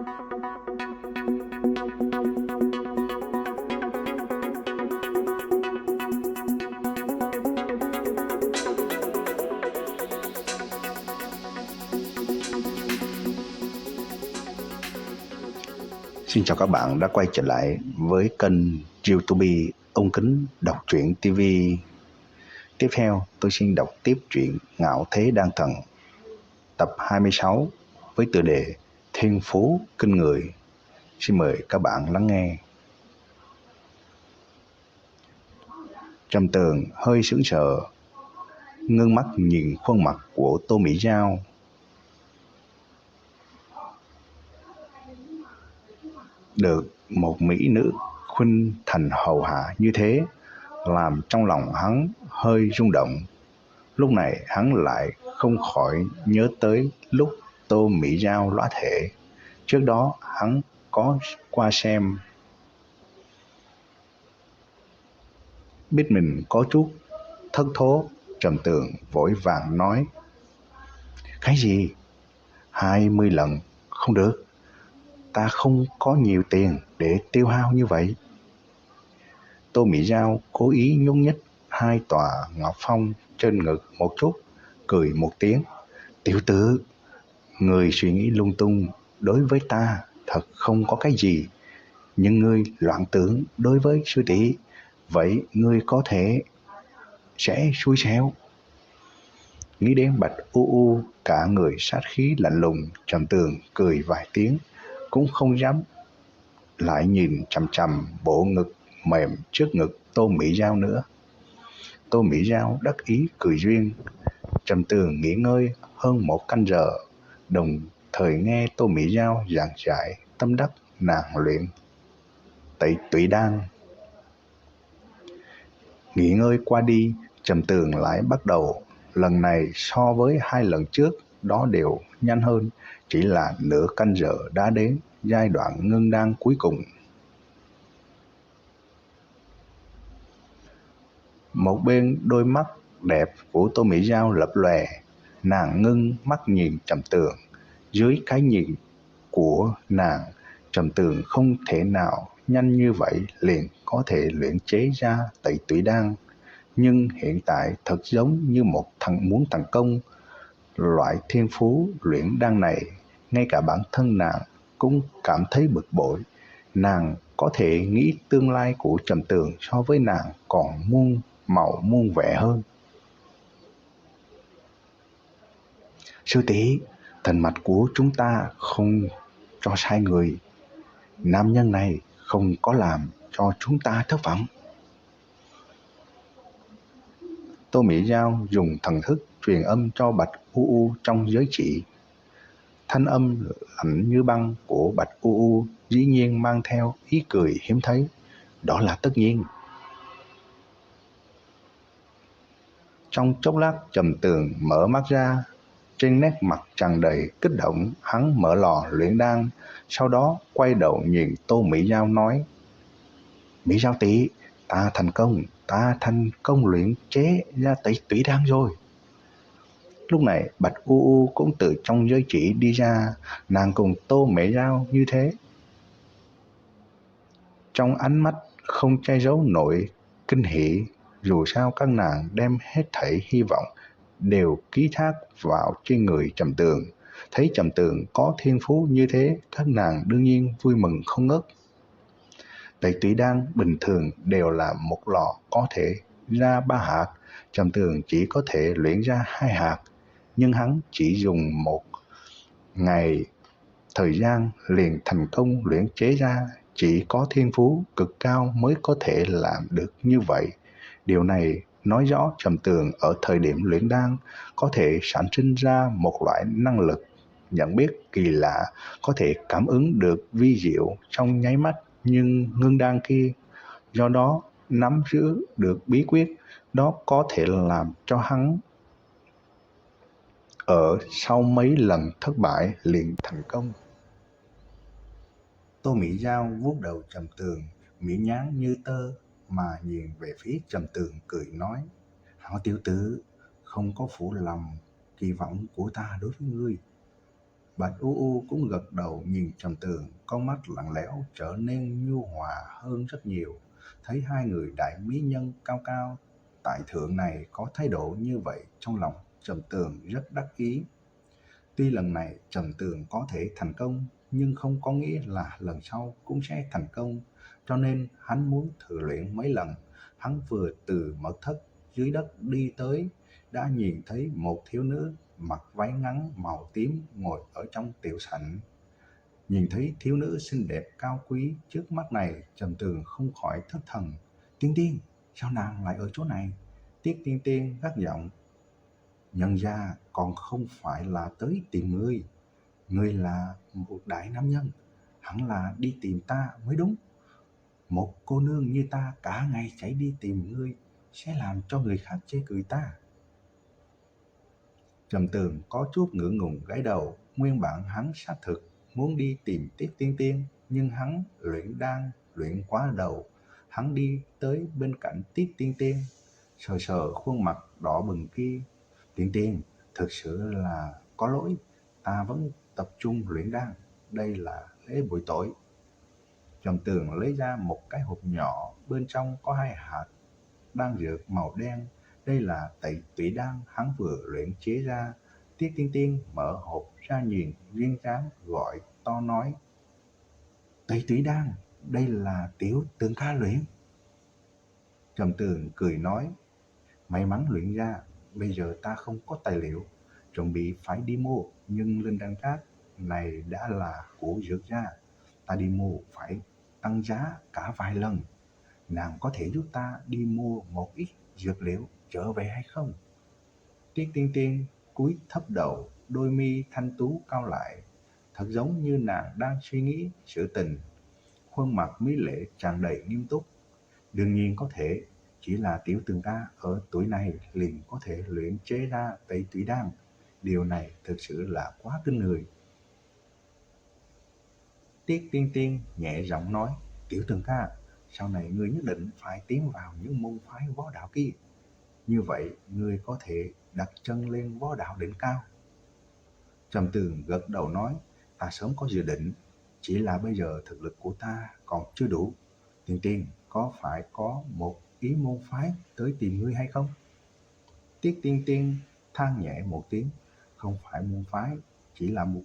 Xin chào các bạn đã quay trở lại với kênh YouTube Ông Kính Đọc Truyện TV. Tiếp theo tôi xin đọc tiếp truyện Ngạo Thế Đan Thần tập 26 với tựa đề Thiên Phú Kinh Người. Xin mời các bạn lắng nghe. Trầm Tường hơi sững sờ, ngưng mắt nhìn khuôn mặt của Tô Mỹ Giao. Được một mỹ nữ khuynh thành hầu hạ như thế làm trong lòng hắn hơi rung động. Lúc này hắn lại không khỏi nhớ tới lúc Tô Mỹ Giao lõa thể. Trước đó hắn có qua xem, biết mình có chút thất thố. Trầm Tường vội vàng nói: Cái gì? 20 lần? Không được, ta không có nhiều tiền để tiêu hao như vậy. Tô Mỹ Giao cố ý nhún nhích hai tòa ngọc phong trên ngực một chút, cười một tiếng. Tiểu tử, người suy nghĩ lung tung đối với ta thật không có cái gì, nhưng ngươi loạn tưởng đối với sư tỷ, vậy ngươi có thể sẽ xui xẻo. Nghĩ đến Bạch U U cả người sát khí lạnh lùng, Trầm Tường cười vài tiếng, cũng không dám lại nhìn chằm chằm bộ ngực mềm trước ngực Tô Mỹ Giao nữa. Tô Mỹ Giao đắc ý cười duyên. Trầm Tường nghỉ ngơi hơn một canh giờ, đồng thời nghe Tô Mỹ Giao giảng giải tâm đắc nàng luyện Tẩy Tủy Đan. Nghỉ ngơi qua đi, Trầm Tường lại bắt đầu. Lần này so với hai lần trước đó đều nhanh hơn, chỉ là nửa canh giờ đã đến giai đoạn ngưng đan cuối cùng. Một bên đôi mắt đẹp của Tô Mỹ Giao lập lòe, nàng ngưng mắt nhìn Trầm Tường. Dưới cái nhìn của nàng, Trầm Tường không thể nào nhanh như vậy liền có thể luyện chế ra Tẩy Tủy Đan, nhưng hiện tại thật giống như một thằng muốn thành công loại thiên phú luyện đan này. Ngay cả bản thân nàng cũng cảm thấy bực bội. Nàng có thể nghĩ tương lai của Trầm Tường so với nàng còn muôn màu muôn vẻ hơn. Sư tỷ, thành mạch của chúng ta không cho sai người. Nam nhân này không có làm cho chúng ta thất vọng. Tô Mỹ Giao dùng thần thức truyền âm cho Bạch U U trong giới chỉ. Thanh âm lạnh như băng của Bạch U U dĩ nhiên mang theo ý cười hiếm thấy. Đó là tất nhiên. Trong chốc lát, Trầm Tường mở mắt ra, trên nét mặt tràn đầy kích động. Hắn mở lò luyện đan, sau đó quay đầu nhìn Tô Mỹ Giao nói: Mỹ Giao tỷ, ta thành công luyện chế ra Tẩy Tủy Đan rồi. Lúc này Bạch U U cũng từ trong giới chỉ đi ra, nàng cùng Tô Mỹ Giao như thế. Trong ánh mắt không che giấu nổi kinh hỉ, dù sao các nàng đem hết thảy hy vọng đều ký thác vào trên người Trầm Tường. Thấy Trầm Tường có thiên phú như thế, các nàng đương nhiên vui mừng không ngớt. Tẩy Tủy Đan bình thường đều là một lò có thể ra 3 hạt, Trầm Tường chỉ có thể luyện ra 2 hạt, nhưng hắn chỉ dùng 1 ngày thời gian liền thành công luyện chế ra. Chỉ có thiên phú cực cao mới có thể làm được như vậy. Điều này nói rõ Trầm Tường ở thời điểm luyện đan có thể sản sinh ra một loại năng lực nhận biết kỳ lạ, có thể cảm ứng được vi diệu trong nháy mắt nhưng ngưng đan kia. Do đó nắm giữ được bí quyết đó có thể làm cho hắn ở sau mấy lần thất bại liền thành công. Tô Mỹ Giao vuốt đầu Trầm Tường, miệng nhán như tơ mà nhìn về phía Trầm Tường cười nói: Hảo tiểu tử, không có phụ lòng kỳ vọng của ta đối với ngươi. Bạch U U cũng gật đầu nhìn Trầm Tường, con mắt lạnh lẽo trở nên nhu hòa hơn rất nhiều. Thấy hai người đại mỹ nhân cao cao tại thượng này có thái độ như vậy, trong lòng Trầm Tường rất đắc ý. Tuy lần này Trầm Tường có thể thành công, nhưng không có nghĩa là lần sau cũng sẽ thành công, cho nên hắn muốn thử luyện mấy lần. Hắn vừa từ mật thất dưới đất đi tới, đã nhìn thấy một thiếu nữ mặc váy ngắn màu tím ngồi ở trong tiểu sảnh. Nhìn thấy thiếu nữ xinh đẹp cao quý trước mắt này, Trầm Tường không khỏi thất thần. Tiên Tiên, sao nàng lại ở chỗ này? Tiết Tiên Tiên gắt giọng. Nhân ra còn không phải là tới tìm ngươi. Ngươi là một đại nam nhân, hẳn là đi tìm ta mới đúng. Một cô nương như ta cả ngày chạy đi tìm ngươi sẽ làm cho người khác chê cười ta. Trầm Tường có chút ngượng ngùng gãi đầu. Nguyên bản hắn xác thực muốn đi tìm Tiết Tiên Tiên, nhưng hắn luyện đan luyện quá đầu. Hắn đi tới bên cạnh Tiết Tiên Tiên, sờ sờ khuôn mặt đỏ bừng kia. Tiên Tiên, thực sự là có lỗi, ta vẫn tập trung luyện đan, đây là lễ buổi tối. Trầm Tường lấy ra một cái hộp nhỏ, bên trong có 2 hạt đan dược màu đen. Đây là Tẩy Tủy đan hắn vừa luyện chế ra. Tiết Tiên Tiên mở hộp ra nhìn, viên trán gọi to nói. Tẩy Tủy đan, đây là Tiểu Tường ca luyện. Trầm Tường cười nói, may mắn luyện ra, bây giờ ta không có tài liệu, chuẩn bị phải đi mua, nhưng linh đan cát này đã là của dược gia, ta đi mua phải tăng giá cả vài lần. Nàng có thể giúp ta đi mua một ít dược liệu trở về hay không? Tiết Tiên Tiên cúi thấp đầu, đôi mi thanh tú cau lại, thật giống như nàng đang suy nghĩ sự tình. Khuôn mặt mỹ lệ tràn đầy nghiêm túc. Đương nhiên có thể, chỉ là Tiểu Tường ca ở tuổi này liền có thể luyện chế ra Tẩy Tủy đan. Điều này thực sự là quá kinh người. Tiết Tiên Tiên nhẹ giọng nói, Tiểu Tường ca, sau này ngươi nhất định phải tiến vào những môn phái võ đạo kia. Như vậy, ngươi có thể đặt chân lên võ đạo đỉnh cao. Trầm Tường gật đầu nói, ta sớm có dự định, chỉ là bây giờ thực lực của ta còn chưa đủ. Tiên Tiên, có phải có một ý môn phái tới tìm ngươi hay không? Tiết Tiên Tiên than nhẹ một tiếng, không phải môn phái, chỉ là một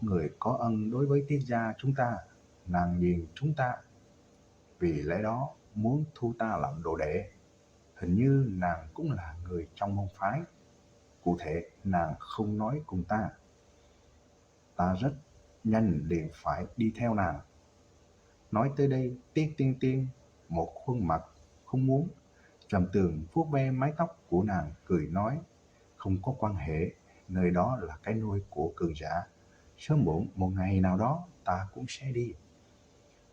người có ân đối với Tiết gia chúng ta, nàng nhìn chúng ta, vì lẽ đó muốn thu ta làm đồ đệ. Hình như nàng cũng là người trong môn phái, cụ thể nàng không nói cùng ta. Ta rất nhanh liền phải đi theo nàng. Nói tới đây, Tiết Tiên Tiên một khuôn mặt không muốn. Trầm Tường vuốt ve mái tóc của nàng, cười nói, không có quan hệ, nơi đó là cái nôi của cường giả. Sớm muộn một ngày nào đó ta cũng sẽ đi.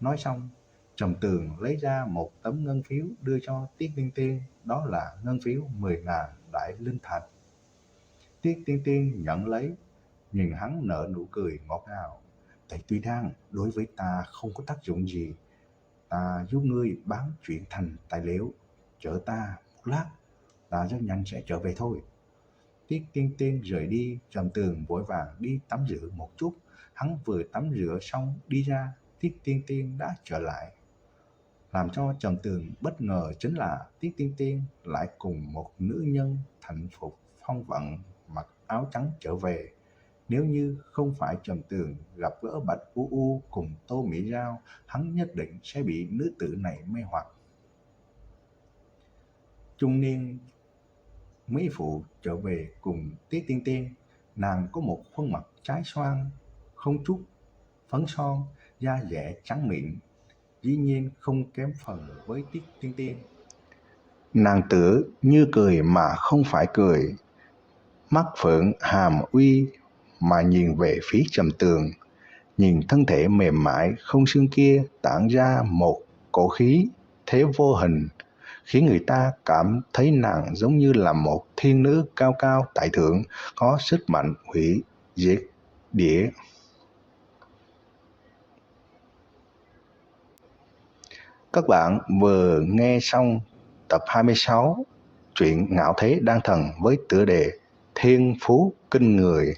Nói xong, Trầm Tường lấy ra một tấm ngân phiếu đưa cho Tiết Tiên Tiên, đó là ngân phiếu 10.000 đại linh thạch. Tiết Tiên Tiên nhận lấy, nhìn hắn nở nụ cười ngọt ngào. Tẩy Tủy đan đối với ta không có tác dụng gì, ta giúp ngươi bán chuyển thành tài liệu, chở ta một lát, ta rất nhanh sẽ trở về thôi. Tiết Tiên Tiên rời đi, Trầm Tường vội vàng đi tắm rửa một chút. Hắn vừa tắm rửa xong đi ra, Tiết Tiên Tiên đã trở lại. Làm cho Trầm Tường bất ngờ chính là Tiết Tiên Tiên lại cùng một nữ nhân thành phục phong vận mặc áo trắng trở về. Nếu như không phải Trầm Tường gặp gỡ Bạch U U cùng Tô Mỹ Giao, hắn nhất định sẽ bị nữ tử này mê hoặc. Trung niên mỹ phụ trở về cùng Tiết Tiên Tiên, nàng có một khuôn mặt trái xoan, không chút phấn son, da dẻ trắng mịn, dĩ nhiên không kém phần với Tiết Tiên Tiên. Nàng tử như cười mà không phải cười, mắt phượng hàm uy mà nhìn về phía Trầm Tường, nhìn thân thể mềm mại không xương kia tản ra một cổ khí thế vô hình, khiến người ta cảm thấy nàng giống như là một thiên nữ cao cao tại thượng, có sức mạnh hủy diệt địa. Các bạn vừa nghe xong tập 26 truyện Ngạo Thế Đan Thần với tựa đề Thiên Phú Kinh Người.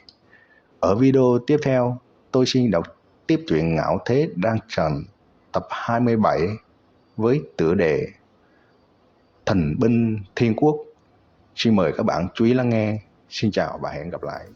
Ở video tiếp theo, tôi xin đọc tiếp truyện Ngạo Thế Đang Trần tập 27 với tựa đề Thần binh Thiên Quốc. Xin mời các bạn chú ý lắng nghe. Xin chào và hẹn gặp lại.